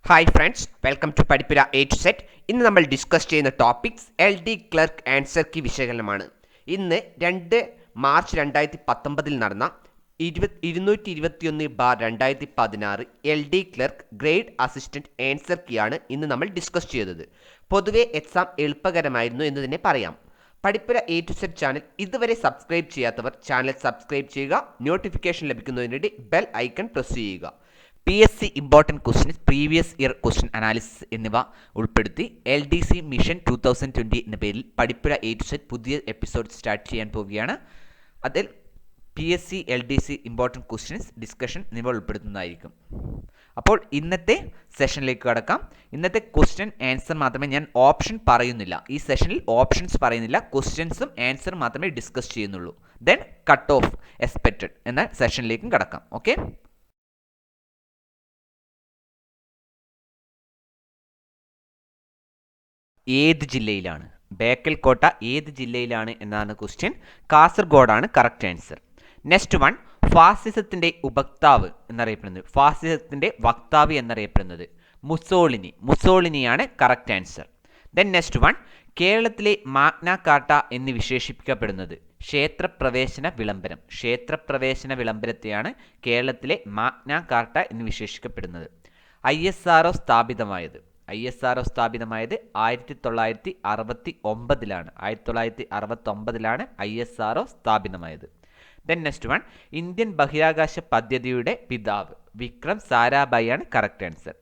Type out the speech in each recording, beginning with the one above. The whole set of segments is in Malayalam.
Hi friends, welcome to Padippura A to Z. ഇന്ന് നമ്മൾ ഡിസ്കസ് ചെയ്യുന്ന topics LD clerk answer key വിശകലനമാണ്. ഇന്ന് 2 മാർച്ച് 2019 നടന്ന 221/2016 LD clerk grade assistant answer key ആണ് ഇന്ന് നമ്മൾ ഡിസ്കസ് ചെയ്തത്. പൊതുവെ എക്സാം എളുപ്പകരമായിരുന്നു എന്ന് തന്നെ പറയാം. പഠിപ്പുര എ ടു സെറ്റ് ചാനൽ ഇതുവരെ സബ്സ്ക്രൈബ് ചെയ്യാത്തവർ ചാനൽ സബ്സ്ക്രൈബ് ചെയ്യുക. നോട്ടിഫിക്കേഷൻ ലഭിക്കുന്നതിന് വേണ്ടി ബെൽ ഐക്കൺ പ്രസ് ചെയ്യുക. PSC important questions, previous year question analysis എന്നിവ ഉൾപ്പെടുത്തി LDC മിഷൻ 2020 എന്ന പേരിൽ പഠിപ്പുര എ ടു സെറ്റ് പുതിയ എപ്പിസോഡ് സ്റ്റാർട്ട് ചെയ്യാൻ പോവുകയാണ്. അതിൽ PSC LDC important questions, discussion എന്നിവ ഉൾപ്പെടുത്തുന്നതായിരിക്കും. അപ്പോൾ ഇന്നത്തെ സെഷനിലേക്ക് കടക്കാം. ഇന്നത്തെ ക്വസ്റ്റ്യൻ ആൻസർ മാത്രമേ ഞാൻ ഓപ്ഷൻ പറയുന്നില്ല. ഈ സെഷനിൽ ഓപ്ഷൻസ് പറയുന്നില്ല, ക്വസ്റ്റ്യൻസും ആൻസറും മാത്രമേ ഡിസ്കസ് ചെയ്യുന്നുള്ളൂ. ദെൻ കട്ട് ഓഫ് എക്സ്പെക്റ്റഡ് എന്ന സെഷനിലേക്കും കടക്കാം. ഓക്കെ, ഏത് ജില്ലയിലാണ് ബേക്കൽ കോട്ട ഏത് ജില്ലയിലാണ് എന്നാണ് ക്വസ്റ്റ്യൻ. കാസർഗോഡാണ് കറക്റ്റ് ആൻസർ. നെക്സ്റ്റ് വൺ, ഫാസിസത്തിന്റെ ഉപക്താവ് എന്നറിയപ്പെടുന്നത്, ഫാസിസത്തിന്റെ വക്താവ് എന്നറിയപ്പെടുന്നത് മുസോളിനിയാണ് correct answer. Then next one, കേരളത്തിലെ മാഗ്ന കാർട്ട എന്ന് വിശേഷിപ്പിക്കപ്പെടുന്നത് ക്ഷേത്രപ്രവേശന വിളംബരത്തെയാണ് കേരളത്തിലെ മാഗ്ന കാർട്ട എന്ന് വിശേഷിക്കപ്പെടുന്നത്. ISRO സ്ഥാപിതമായത് 1969-ലാണ്. 1969-ലാണ് ISRO സ്ഥാപിതമായത്. ദെൻ നെക്സ്റ്റ് വൺ, ഇന്ത്യൻ ബഹിരാകാശ പദ്ധതിയുടെ പിതാവ് വിക്രം സാരാഭായി ആണ് കറക്റ്റ് ആൻസർ.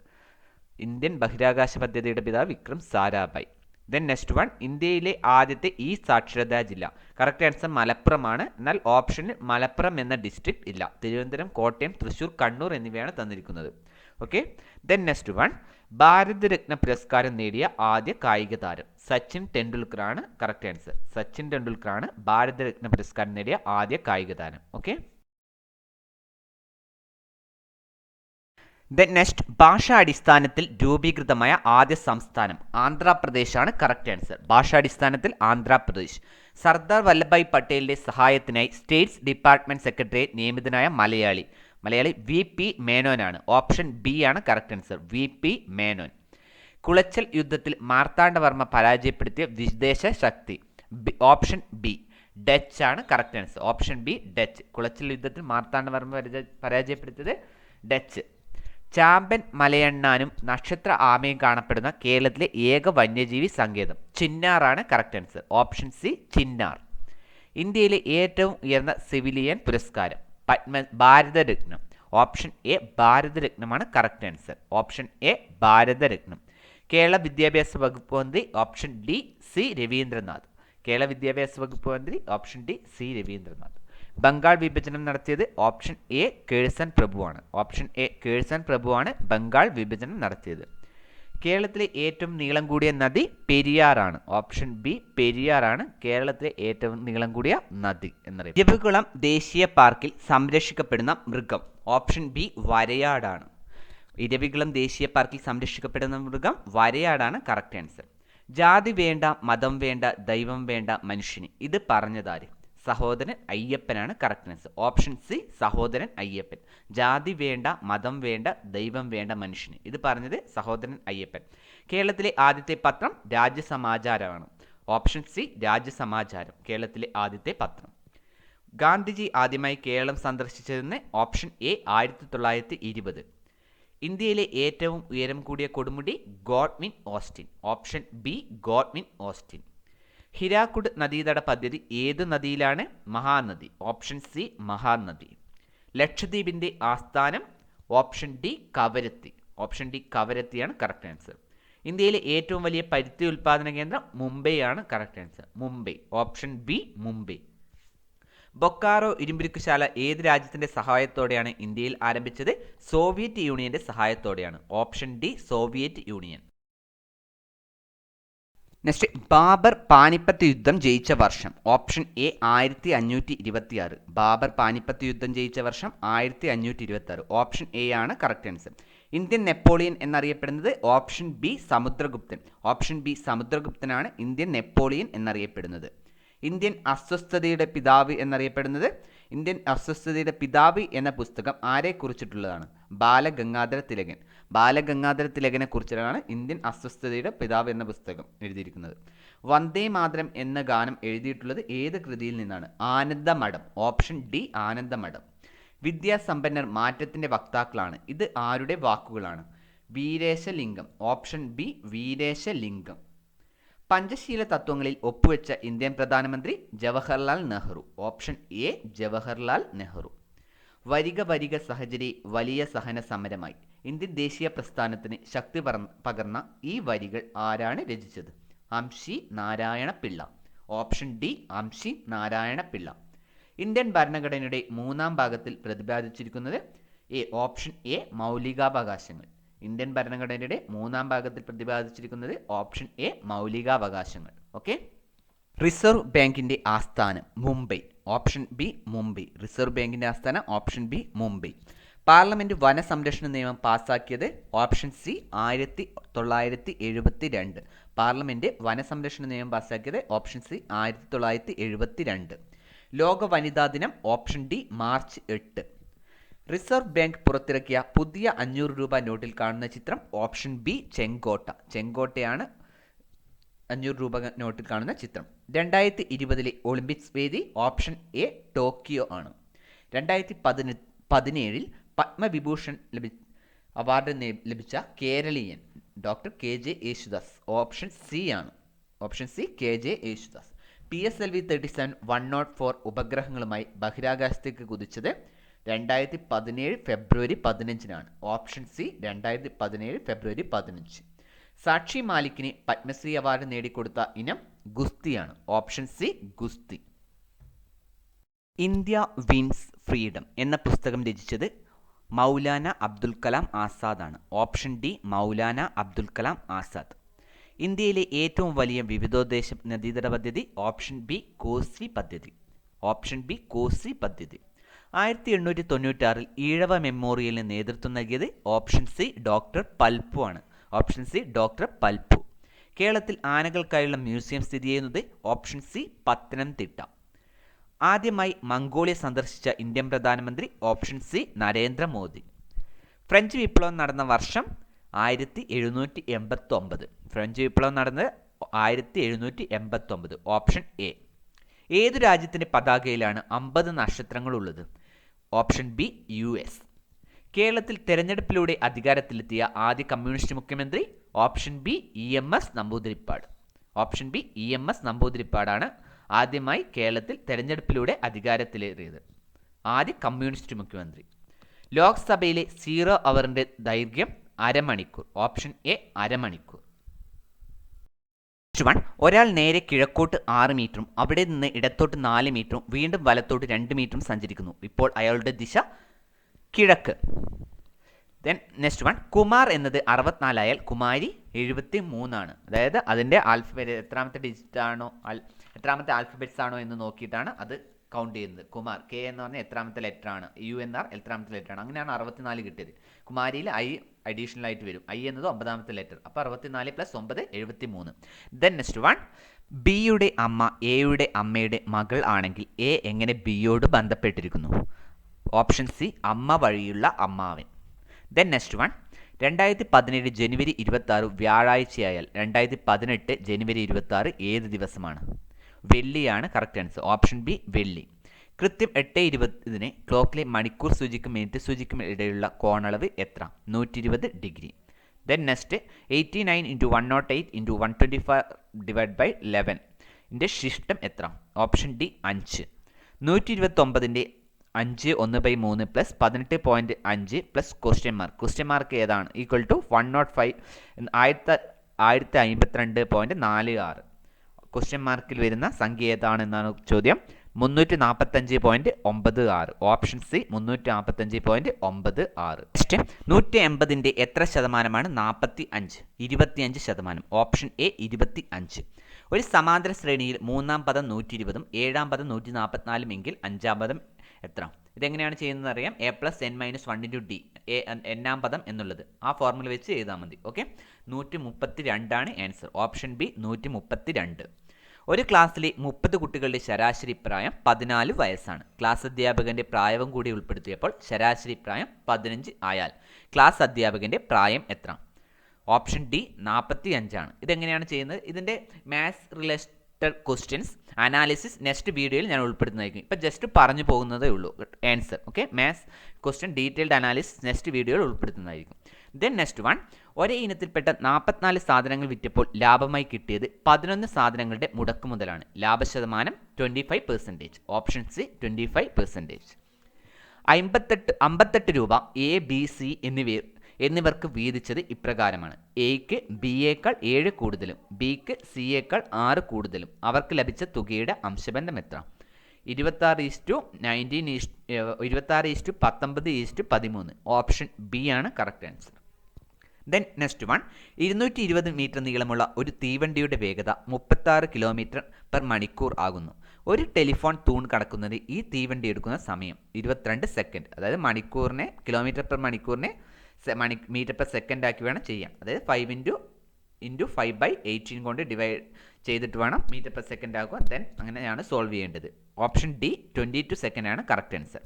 ഇന്ത്യൻ ബഹിരാകാശ പദ്ധതിയുടെ പിതാവ് Vikram Sarabhai. Then next one, ഇന്ത്യയിലെ ആദ്യത്തെ സാക്ഷരതാ ജില്ല കറക്റ്റ് ആൻസർ മലപ്പുറമാണ്. എന്നാൽ ഓപ്ഷനിൽ മലപ്പുറം എന്ന ഡിസ്ട്രിക്ട് ഇല്ല. തിരുവനന്തപുരം, കോട്ടയം, തൃശ്ശൂർ, കണ്ണൂർ എന്നിവയാണ് തന്നിരിക്കുന്നത്. Okay, then next one, Bharat Ratna പുരസ്കാരം നേടിയ ആദ്യ കായിക താരം സച്ചിൻ ടെണ്ടുൽക്കർ ആണ് കറക്റ്റ് ആൻസർ. സച്ചിൻ ടെണ്ടുൽക്കർ ആണ് ഭാരതരത്ന പുരസ്കാരം നേടിയ ആദ്യ കായിക താരം. ഓക്കെ, ദെൻ നെക്സ്റ്റ്, ഭാഷാടിസ്ഥാനത്തിൽ രൂപീകൃതമായ ആദ്യ സംസ്ഥാനം ആന്ധ്രാപ്രദേശ് ആണ് കറക്റ്റ് ആൻസർ. ഭാഷാടിസ്ഥാനത്തിൽ ആന്ധ്രാപ്രദേശ്. സർദാർ വല്ലഭായ് പട്ടേലിന്റെ സഹായത്തിനായി സ്റ്റേറ്റ്സ് ഡിപ്പാർട്ട്മെന്റ് സെക്രട്ടറിയെ നിയമിതനായ മലയാളി VP മേനോനാണ്. ഓപ്ഷൻ ബി ആണ് correct answer, VP Menon. Colachel യുദ്ധത്തിൽ മാർത്താണ്ഡവർമ്മ പരാജയപ്പെടുത്തിയ വിദേശ ശക്തി ഓപ്ഷൻ ബി ഡച്ച് ആണ് correct answer. Option B Dutch. Colachel യുദ്ധത്തിൽ മാർത്താണ്ഡവർമ്മ പരാജയപ്പെടുത്തിയത് ഡച്ച്. ചാമ്പൻ മലയണ്ണാനും നക്ഷത്ര ആമയും കാണപ്പെടുന്ന കേരളത്തിലെ ഏക വന്യജീവി സങ്കേതം ചിന്നാറാണ് correct answer. Option C Chinnar. ഇന്ത്യയിലെ ഏറ്റവും ഉയർന്ന സിവിലിയൻ പുരസ്കാരം ഭാരതരത്നം. ഓപ്ഷൻ എ ഭാരതരത്നമാണ് കറക്റ്റ് ആൻസർ. ഓപ്ഷൻ എ ഭാരതരത്നം. കേരള വിദ്യാഭ്യാസ വകുപ്പ് മന്ത്രി option D C Raveendranath. Kerala വിദ്യാഭ്യാസ വകുപ്പ് മന്ത്രി option D C Raveendranath. Bengal വിഭജനം നടത്തിയത് ഓപ്ഷൻ എ കേഴ്സൺ പ്രഭുവാണ്. ഓപ്ഷൻ എ കേഴ്സൺ പ്രഭുവാണ് ബംഗാൾ വിഭജനം നടത്തിയത്. കേരളത്തിലെ ഏറ്റവും നീളം കൂടിയ നദി പെരിയാറാണ്. ഓപ്ഷൻ ബി പെരിയാറാണ് കേരളത്തിലെ ഏറ്റവും നീളം കൂടിയ നദി എന്നറിയാം. ഇരവികുളം ദേശീയ പാർക്കിൽ സംരക്ഷിക്കപ്പെടുന്ന മൃഗം ഓപ്ഷൻ ബി വരയാടാണ്. ഇരവികുളം ദേശീയ പാർക്കിൽ സംരക്ഷിക്കപ്പെടുന്ന മൃഗം വരയാടാണ് കറക്റ്റ് ആൻസർ. ജാതി വേണ്ട, മതം വേണ്ട, ദൈവം വേണ്ട മനുഷ്യന് ഇത് പറഞ്ഞതാര്? സഹോദരൻ അയ്യപ്പനാണ് correct answer. Option C Sahodaran Ayyappan. ജാതി വേണ്ട, മതം വേണ്ട, ദൈവം വേണ്ട മനുഷ്യന് ഇത് പറഞ്ഞത് സഹോദരൻ അയ്യപ്പൻ. കേരളത്തിലെ ആദ്യത്തെ പത്രം രാജ്യസമാചാരമാണ്. ഓപ്ഷൻ സി രാജ്യസമാചാരം കേരളത്തിലെ ആദ്യത്തെ പത്രം. ഗാന്ധിജി ആദ്യമായി കേരളം സന്ദർശിച്ചതെന്ന് ഓപ്ഷൻ എ 1920. ഇന്ത്യയിലെ ഏറ്റവും ഉയരം കൂടിയ കൊടുമുടി Godwin Austen. Option B Godwin Austen. Hirakud നദീതട പദ്ധതി ഏതു നദിയിലാണ്? മഹാനദി. Option C Mahanadi. ലക്ഷദ്വീപിന്റെ ആസ്ഥാനം option D Kavaratti. Option D കവരത്തിയാണ് കറക്റ്റ് ആൻസർ. ഇന്ത്യയിലെ ഏറ്റവും വലിയ പരുത്തി ഉൽപ്പാദന കേന്ദ്രം മുംബൈ ആണ് correct answer. Mumbai. Option B Mumbai. Bokaro ഇരുമ്പുരുക്കുശാല ഏത് രാജ്യത്തിന്റെ സഹായത്തോടെയാണ് ഇന്ത്യയിൽ ആരംഭിച്ചത്? സോവിയറ്റ് യൂണിയന്റെ സഹായത്തോടെയാണ്. Option D Soviet Union. Next, Babur Panipat യുദ്ധം ജയിച്ച വർഷം ഓപ്ഷൻ എ 1526. ബാബർ പാനിപ്പത്ത് യുദ്ധം ജയിച്ച വർഷം 1526. ഓപ്ഷൻ എ ആണ് കറക്റ്റ് ആൻസർ. ഇന്ത്യൻ നെപ്പോളിയൻ എന്നറിയപ്പെടുന്നത് option B Samudragupta. Option B സമുദ്രഗുപ്തനാണ് ഇന്ത്യൻ നെപ്പോളിയൻ എന്നറിയപ്പെടുന്നത്. ഇന്ത്യൻ അസ്വസ്ഥതയുടെ പിതാവ് എന്നറിയപ്പെടുന്നത് ഇന്ത്യൻ അസ്വസ്ഥതയുടെ പിതാവ് എന്ന പുസ്തകം ആരെക്കുറിച്ചിട്ടുള്ളതാണ്? ബാലഗംഗാധര തിലകൻ. ബാലഗംഗാധര തിലകനെ കുറിച്ചിട്ടാണ് ഇന്ത്യൻ അസ്വസ്ഥതയുടെ പിതാവ് എന്ന പുസ്തകം എഴുതിയിരിക്കുന്നത്. വന്ദേ മാതരം എന്ന ഗാനം എഴുതിയിട്ടുള്ളത് ഏത് കൃതിയിൽ നിന്നാണ്? ആനന്ദമഠം. Option D Anandamath. വിദ്യാസമ്പന്നർ മാറ്റത്തിൻ്റെ വക്താക്കളാണ്. ഇത് ആരുടെ വാക്കുകളാണ്? വീരേശലിംഗം. Option B Veeresalingam. പഞ്ചശീല തത്വങ്ങളിൽ ഒപ്പുവെച്ച ഇന്ത്യൻ പ്രധാനമന്ത്രി ജവഹർലാൽ നെഹ്റു. Option A Jawaharlal Nehru. വരിക വരിക സഹചരി വലിയ സഹന സമരമായി. ഇന്ത്യൻ ദേശീയ പ്രസ്ഥാനത്തിന് ശക്തി പകർന്ന ഈ വരികൾ ആരാണ് രചിച്ചത്? Amshi Narayana Pillai. Option D Amshi Narayana Pillai. Indian ഭരണഘടനയുടെ 3-ാം ഭാഗത്തിൽ പ്രതിപാദിച്ചിരിക്കുന്നത് ഓപ്ഷൻ എ മൗലികാവകാശങ്ങൾ. ഇന്ത്യൻ ഭരണഘടനയുടെ 3-ാം ഭാഗത്തിൽ പ്രതിപാദിച്ചിരിക്കുന്നത് ഓപ്ഷൻ എ മൗലികാവകാശങ്ങൾ. ഓക്കെ. റിസർവ് ബാങ്കിന്റെ ആസ്ഥാനം Mumbai. Option B Mumbai. Reserve ബാങ്കിന്റെ ആസ്ഥാനം ഓപ്ഷൻ ബി മുംബൈ. പാർലമെന്റ് വനസംരക്ഷണ നിയമം പാസാക്കിയത്? Option C 1972. പാർലമെന്റ് വനസംരക്ഷണ നിയമം പാസാക്കിയത്? Option C 1972. ലോക വനിതാ ദിനം? Option D March 8. Reserve bank പുറത്തിറക്കിയ പുതിയ 500 രൂപ നോട്ടിൽ കാണുന്ന ചിത്രം? ഓപ്ഷൻ ബി ചെങ്കോട്ട. ചെങ്കോട്ടയാണ് 500 രൂപ നോട്ടിൽ കാണുന്ന ചിത്രം. 2020 ഒളിമ്പിക്സ് വേദി? ഓപ്ഷൻ എ ടോക്കിയോ ആണ്. 2017 പത്മവിഭൂഷൺ അവാർഡ് ലഭിച്ച കേരളീയൻ? Doctor K J Yesudas. Option C ആണ്. Option C K J Yesudas. PSLV 37 104 ഉപഗ്രഹങ്ങളുമായി ബഹിരാകാശത്തേക്ക് കുതിച്ചത്? 2017 ഫെബ്രുവരി 15-നാണ്. Option C 2017 February 15. സാക്ഷി മാലിക്കിന് പത്മശ്രീ അവാർഡ് നേടിക്കൊടുത്ത ഇനം? ഗുസ്തിയാണ്. ഓപ്ഷൻ സി ഗുസ്തി. ഇന്ത്യ വിൻസ് ഫ്രീഡം എന്ന പുസ്തകം രചിച്ചത്? മൗലാന അബ്ദുൽ കലാം ആസാദാണ്. Option D Maulana Abdul Kalam Azad. ഇന്ത്യയിലെ ഏറ്റവും വലിയ വിവിധോദ്ദേശ നദീതട പദ്ധതി? ഓപ്ഷൻ ബി കോസി പദ്ധതി. ഓപ്ഷൻ ബി കോസി പദ്ധതി. 1896 ഈഴവ മെമ്മോറിയലിന് നേതൃത്വം നൽകിയത്? ഓപ്ഷൻ സി ഡോക്ടർ പൽപ്പു ആണ്. Option C doctor Palpu. കേരളത്തിൽ ആനകൾക്കായുള്ള മ്യൂസിയം സ്ഥിതി ചെയ്യുന്നത്? Option C Pathanamthitta. ആദ്യമായി മംഗോളിയ സന്ദർശിച്ച ഇന്ത്യൻ പ്രധാനമന്ത്രി? Option C Narendra Modi. ഫ്രഞ്ച് വിപ്ലവം നടന്ന വർഷം? 1789. ഫ്രഞ്ച് വിപ്ലവം നടന്നത് 1789. Option A. ഏതു രാജ്യത്തിൻ്റെ പതാകയിലാണ് 50 നക്ഷത്രങ്ങളുള്ളത്? Option B US. കേരളത്തിൽ തെരഞ്ഞെടുപ്പിലൂടെ അധികാരത്തിലെത്തിയ ആദ്യ കമ്മ്യൂണിസ്റ്റ് മുഖ്യമന്ത്രി? Option B EMS Namboodiripad. Option B EMS നമ്പൂതിരിപ്പാടാണ് ആദ്യമായി കേരളത്തിൽ തെരഞ്ഞെടുപ്പിലൂടെ അധികാരത്തിലേറിയത് ആദ്യ കമ്മ്യൂണിസ്റ്റ് മുഖ്യമന്ത്രി. ലോക്സഭയിലെ 0 അവറിൻ്റെ ദൈർഘ്യം? അരമണിക്കൂർ. ഓപ്ഷൻ എ അരമണിക്കൂർ. ഒരാൾ നേരെ കിഴക്കോട്ട് 6 മീറ്ററും അവിടെ നിന്ന് ഇടത്തോട്ട് 4 മീറ്ററും വീണ്ടും വലത്തോട്ട് 2 മീറ്ററും സഞ്ചരിക്കുന്നു. ഇപ്പോൾ അയാളുടെ ദിശ കിഴക്ക്. Then next one. കുമാർ എന്നത് 64 ആയാൽ കുമാരി 73 ആണ്. അതായത് അതിൻ്റെ ആൽഫബറ്റ് എത്രാമത്തെ ആൽഫബറ്റ്സ് ആണോ എന്ന് നോക്കിയിട്ടാണ് അത് കൗണ്ട് ചെയ്യുന്നത്. കുമാർ K എന്ന് പറഞ്ഞാൽ എത്രാമത്തെ ലെറ്റർ ആണ്, UNR എത്രാമത്തെ ലെറ്റർ ആണ്. അങ്ങനെയാണ് 64 കിട്ടിയത്. കുമാരിയിൽ I അഡീഷണൽ ആയിട്ട് വരും. I എന്നത് 9ാമത്തെ ലെറ്റർ. അപ്പോൾ 64 + 9 73. Then next one. ബിയുടെ അമ്മ എയുടെ അമ്മയുടെ മകൾ ആണെങ്കിൽ എ എങ്ങനെ ബിയോട് ബന്ധപ്പെട്ടിരിക്കുന്നു? ഓപ്ഷൻ സി അമ്മ വഴിയുള്ള അമ്മാവൻ. Then next one. 2017 ജനുവരി 26 വ്യാഴാഴ്ചയായാൽ 2018 ജനുവരി 26 ഏത് ദിവസമാണ്? വെള്ളിയാണ് കറക്റ്റ് ആൻസർ. ഓപ്ഷൻ ബി വെള്ളി. കൃത്യം 8:20 ക്ലോക്കിലെ മണിക്കൂർ സൂചിക്കും മിനിറ്റ് സൂചിക്കും ഇടയിലുള്ള കോണളവ് എത്ര? 120 ഡിഗ്രി. Then next. 89 × 108 × 125/11 ൻ്റെ ശിഷ്ടം എത്ര? Option D 5. 129 5 1/3 + 18.5 + question mark. Question mark ഏതാണ്? Equal to 105 1052.46. ക്വസ്റ്റ്യൻ മാർക്കിൽ വരുന്ന സംഖ്യ ഏതാണെന്നാണ് ചോദ്യം. 345.96. Option C 345.96. നെക്സ്റ്റ്. 180ൻ്റെ എത്ര ശതമാനമാണ് 45? 25%. Option A 25. ഒരു സമാന്തര ശ്രേണിയിൽ 3-ാം പദം 120ഉം 7-ാം പദം 144ഉം എങ്കിൽ 5-ാം പദം എത്ര? ഇതെങ്ങനെയാണ് ചെയ്യുന്നത് അറിയാം. A + n - 1 × d. n-ാം പദം എന്നുള്ളത് ആ ഫോർമുല വെച്ച് എഴുതാൽ മതി. ഓക്കെ. 132 ആണ് ആൻസർ. Option B 132. ഒരു ക്ലാസ്സിലെ 30 കുട്ടികളുടെ ശരാശരി പ്രായം 14 വയസ്സാണ്. ക്ലാസ് അധ്യാപകന്റെ പ്രായവും കൂടി ഉൾപ്പെടുത്തിയപ്പോൾ ശരാശരി പ്രായം 15 ആയാൽ ക്ലാസ് അധ്യാപകന്റെ പ്രായം എത്ര? ഓപ്ഷൻ ഡി 45 ആണ്. ഇതെങ്ങനെയാണ് ചെയ്യുന്നത്? ഇതിൻ്റെ maths related questions analysis next വീഡിയോയിൽ ഞാൻ ഉൾപ്പെടുത്തുന്നതായിരിക്കും. ഇപ്പം ജസ്റ്റ് പറഞ്ഞു പോകുന്നതേ ഉള്ളൂ answer. Okay, maths question detailed analysis next വീഡിയോയിൽ ഉൾപ്പെടുത്തുന്നതായിരിക്കും. ദെൻ നെക്സ്റ്റ് വൺ, ഒരേ ഇനത്തിൽപ്പെട്ട 44 സാധനങ്ങൾ വിറ്റപ്പോൾ ലാഭമായി കിട്ടിയത് 11 സാധനങ്ങളുടെ മുടക്കുമുതലാണ്. ലാഭശതമാനം 25%. Option C 25%. 58 രൂപ എ ബി സി എന്നിവർക്ക് വീതിച്ചത് ഇപ്രകാരമാണ്. എക്ക് ബിയേക്കാൾ 7 കൂടുതലും ബിക്ക് സിയേക്കാൾ 6 കൂടുതലും. അവർക്ക് ലഭിച്ച തുകയുടെ അംശബന്ധം എത്ര? 26:19:13. ഓപ്ഷൻ ബി ആണ് correct answer. Then next one, 220 metre നീളമുള്ള ഒരു തീവണ്ടിയുടെ വേഗത 36 km/മണിക്കൂർ ആകുന്നു. ഒരു ടെലിഫോൺ തൂൺ കടക്കുന്നത് ഈ തീവണ്ടി എടുക്കുന്ന സമയം 22 സെക്കൻഡ്. അതായത് മണിക്കൂറിനെ km/മണിക്കൂറിനെ മീറ്റർ/സെക്കൻഡ് ആക്കി വേണം ചെയ്യാൻ. അതായത് 5 × 5/18 കൊണ്ട് ഡിവൈഡ് ചെയ്തിട്ട് വേണം മീറ്റർ/സെക്കൻഡ് ആക്കുക. ദെൻ അങ്ങനെയാണ് സോൾവ് ചെയ്യേണ്ടത്. ഓപ്ഷൻ ഡി 22 സെക്കൻഡ് ആണ് കറക്റ്റ് ആൻസർ.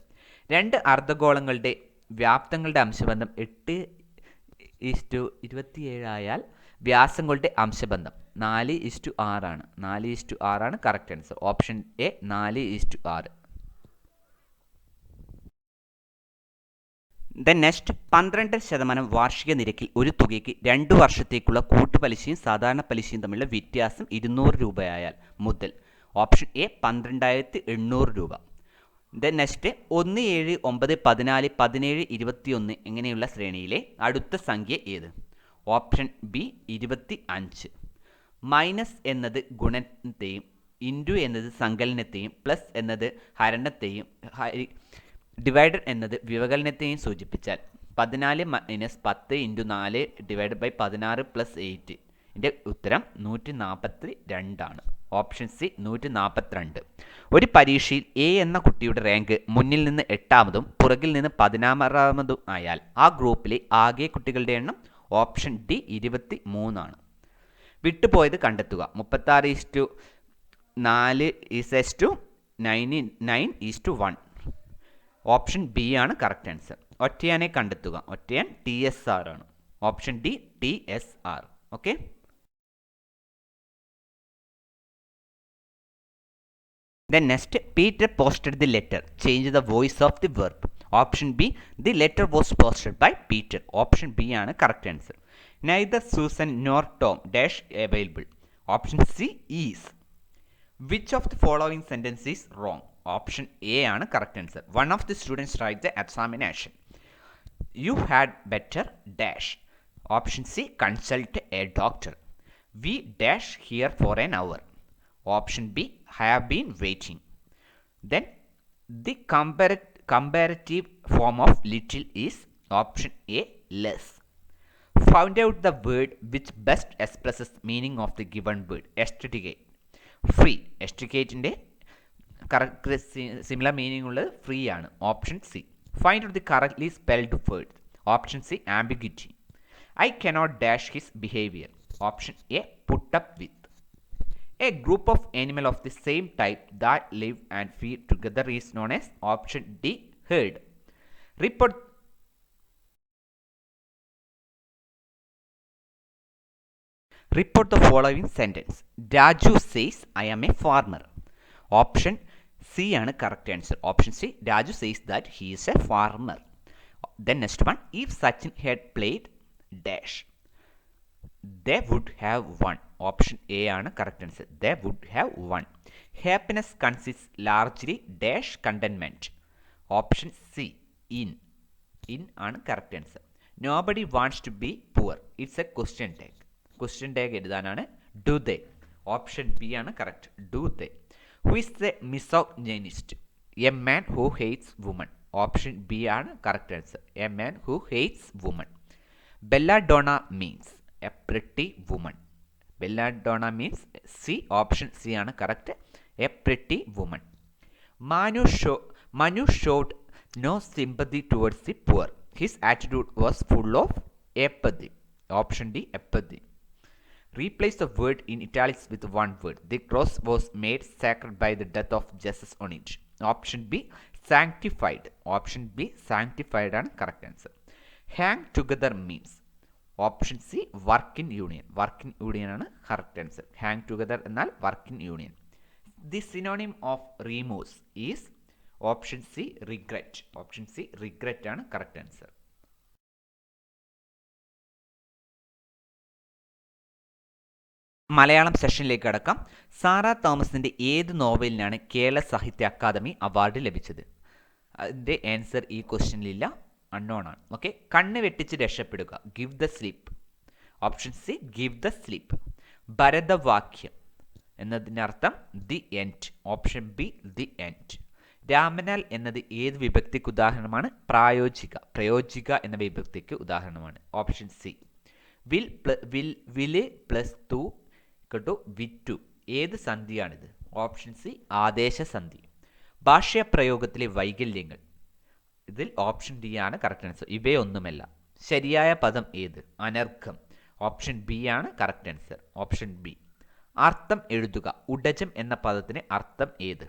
2 അർദ്ധഗോളങ്ങളുടെ വ്യാപ്തങ്ങളുടെ അംശബന്ധം 8:27 ആയാൽ വ്യാസങ്ങളുടെ അംശബന്ധം 4:6 ആണ്. 4:6 ആണ് correct answer. Option A 4:6. Then next, 12% വാർഷിക നിരക്കിൽ ഒരു തുകയ്ക്ക് 2 വർഷത്തേക്കുള്ള കൂട്ടുപലിശയും സാധാരണ പലിശയും തമ്മിലുള്ള വ്യത്യാസം 200 രൂപയായാൽ മുതൽ. ഓപ്ഷൻ എ 12,800 രൂപ. ദെൻ നെക്സ്റ്റ്, 1, 7, 9, 14, 17, 21 ഇങ്ങനെയുള്ള ശ്രേണിയിലെ അടുത്ത സംഖ്യ ഏത്? Option B 25. മൈനസ് എന്നത് ഗുണനത്തെയും ഇൻറ്റു എന്നത് സങ്കലനത്തെയും പ്ലസ് എന്നത് ഹരണത്തെയും ഡിവൈഡഡ് എന്നത് വ്യവകലനത്തെയും സൂചിപ്പിച്ചാൽ 14 - 10 × 4 / 16 + 8 ഇതിൻ്റെ ഉത്തരം 142 ആണ്. Option C 142. ഒരു പരീക്ഷയിൽ എ എന്ന കുട്ടിയുടെ റാങ്ക് മുന്നിൽ നിന്ന് 8-മതും പുറകിൽ നിന്ന് 16-മതും ആയാൽ ആ ഗ്രൂപ്പിലെ ആകെ കുട്ടികളുടെ എണ്ണം? ഓപ്ഷൻ ഡി 23 ആണ്. വിട്ടുപോയത് കണ്ടെത്തുക. 36:4:99:1. ഓപ്ഷൻ ബി ആണ് കറക്റ്റ് ആൻസർ. ഒറ്റയാനെ കണ്ടെത്തുക. ഒറ്റയാൻ TSR ആണ്. Option D TSR. Okay. Then next, Peter posted the letter. Change the voice of the verb. Option B, the letter was posted by Peter. Option B ആണ് correct answer. Neither Susan nor Tom dash available. Option C is. Which of the following sentence is wrong? Option A ആണ് correct answer. One of the students write the examination. You had better dash. Option C, consult a doctor. We dash here for an hour. Option B, have been waiting. Then the comparative form of little is option A, less. Find out the word which best expresses meaning of the given word. Extricate. Free. Extricateന്റെ correct similar meaning ഉള്ളത് free ആണ്. Option C. Find out the correctly spelled word. Option C, ambiguity. I cannot dash his behavior. Option A, put up with. A group of animals of the same type that live and feed together is known as option D, herd. Report the following sentence. Raju says, I am a farmer. Option C ആണ് correct answer. Option C, Raju says that he is a farmer. Then next one, if Sachin had played dash, they would have won. Option A ആണ് correct answer. They would have won. Happiness consists largely dash contentment. Option C, in. In ആണ് correct answer. Nobody wants to be poor. It's a question tag. Question tag എഴുതാനാണ് do they. Option B ആണ് correct. Do they. Who is the misogynist? A man who hates women. Option B ആണ് correct answer. A man who hates women. Belladonna means a pretty woman. Belladonna means C. Option C ആണ് correct. A pretty woman. Manu showed no sympathy towards the poor. His attitude was full of apathy. Option D, apathy. Replace the word in italics with one word. The cross was made sacred by the death of Jesus on it. Option B, sanctified. Option B, sanctified ആണ് correct answer. Hang together means. Option C, work in union. Work in union ആണ് correct answer. Hang together എന്നാൽ work in union. The synonym of remorse is option C, regret. Option C, regret ആണ് correct answer. മലയാളം സെഷനിലേക്ക് കടക്കാം. സാറാ തോമസിൻ്റെ ഏത് നോവലിനാണ് കേരള സാഹിത്യ അക്കാദമി അവാർഡ് ലഭിച്ചത്? അതിൻ്റെ ആൻസർ ഈ ക്വസ്റ്റ്യനിലില്ല, അൺനോൺ ആണ്. ഓക്കെ, കണ്ണ് വെട്ടിച്ച് രക്ഷപ്പെടുക, give the sleep. Option C, give the sleep. ഭരതവാക്യം എന്നതിനർത്ഥം the end. Option B, the end. രാമനാൽ എന്നത് ഏത് വിഭക്തിക്ക് ഉദാഹരണമാണ്? പ്രായോജിക. പ്രയോജിക എന്ന വിഭക്തിക്ക് ഉദാഹരണമാണ്. Option C. വില് പ്ലസ് ടു വിറ്റു ഏത് സന്ധിയാണിത്? ഓപ്ഷൻ സി, ആദേശ സന്ധി. ഭാഷാപ്രയോഗത്തിലെ വൈകല്യങ്ങൾ, ഇതിൽ ഓപ്ഷൻ ഡി ആണ് കറക്റ്റ് ആൻസർ. ഇവയൊന്നുമല്ല. ശരിയായ പദം ഏത്? അനർഘം. ഓപ്ഷൻ ബി ആണ് കറക്റ്റ് ആൻസർ. Option B. അർത്ഥം എഴുതുക, ഉടജം എന്ന പദത്തിന് അർത്ഥം ഏത്?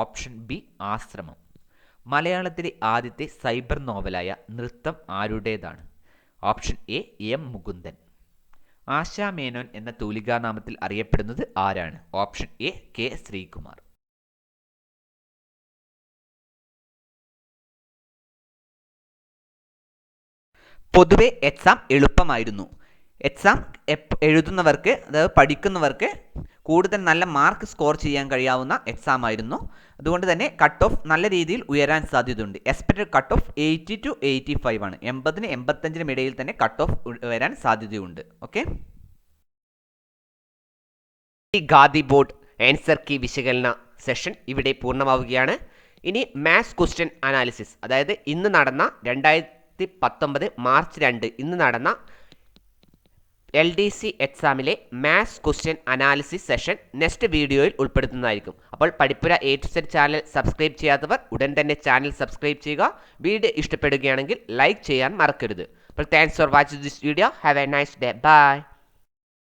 ഓപ്ഷൻ ബി, ആശ്രമം. മലയാളത്തിലെ ആദ്യത്തെ സൈബർ നോവലായ നൃത്തം ആരുടേതാണ്? Option A, M Mukundan. ASHA Menon എന്ന തൂലികാനാമത്തിൽ അറിയപ്പെടുന്നത് ആരാണ്? Option A, K Sreekumar. പൊതുവെ എക്സാം എളുപ്പമായിരുന്നു. എക്സാം എഴുതുന്നവർക്ക്, അതായത് പഠിക്കുന്നവർക്ക് കൂടുതൽ നല്ല മാർക്ക് സ്കോർ ചെയ്യാൻ കഴിയാവുന്ന എക്സാം ആയിരുന്നു. അതുകൊണ്ട് തന്നെ കട്ട് ഓഫ് നല്ല രീതിയിൽ ഉയരാൻ സാധ്യതയുണ്ട്. എക്സ്പെക്റ്റഡ് കട്ട് ഓഫ് 80 to 85 ആണ്. 80-നും 85-നും ഇടയിൽ തന്നെ കട്ട് ഓഫ് വരാൻ സാധ്യതയുണ്ട്. ഓക്കെ, ഈ ഖാദി ബോർഡ് ആൻസർ കീ വിശകലന സെഷൻ ഇവിടെ പൂർണ്ണമാവുകയാണ്. ഇനി മാത്സ് ക്വസ്റ്റ്യൻ അനാലിസിസ്, അതായത് ഇന്ന് നടന്ന 2019 മാർച്ച് 2 ഇന്ന് നടന്ന LDC എക്സാമിലെ maths question analysis session next വീഡിയോയിൽ ഉൾപ്പെടുത്തുന്നതായിരിക്കും. അപ്പോൾ Padippura A to Z channel subscribe ചെയ്യാത്തവർ ഉടൻ തന്നെ ചാനൽ സബ്സ്ക്രൈബ് ചെയ്യുക. വീഡിയോ ഇഷ്ടപ്പെടുകയാണെങ്കിൽ ലൈക്ക് ചെയ്യാൻ മറക്കരുത്. അപ്പോൾ thanks for watching this video. Have a nice day. By.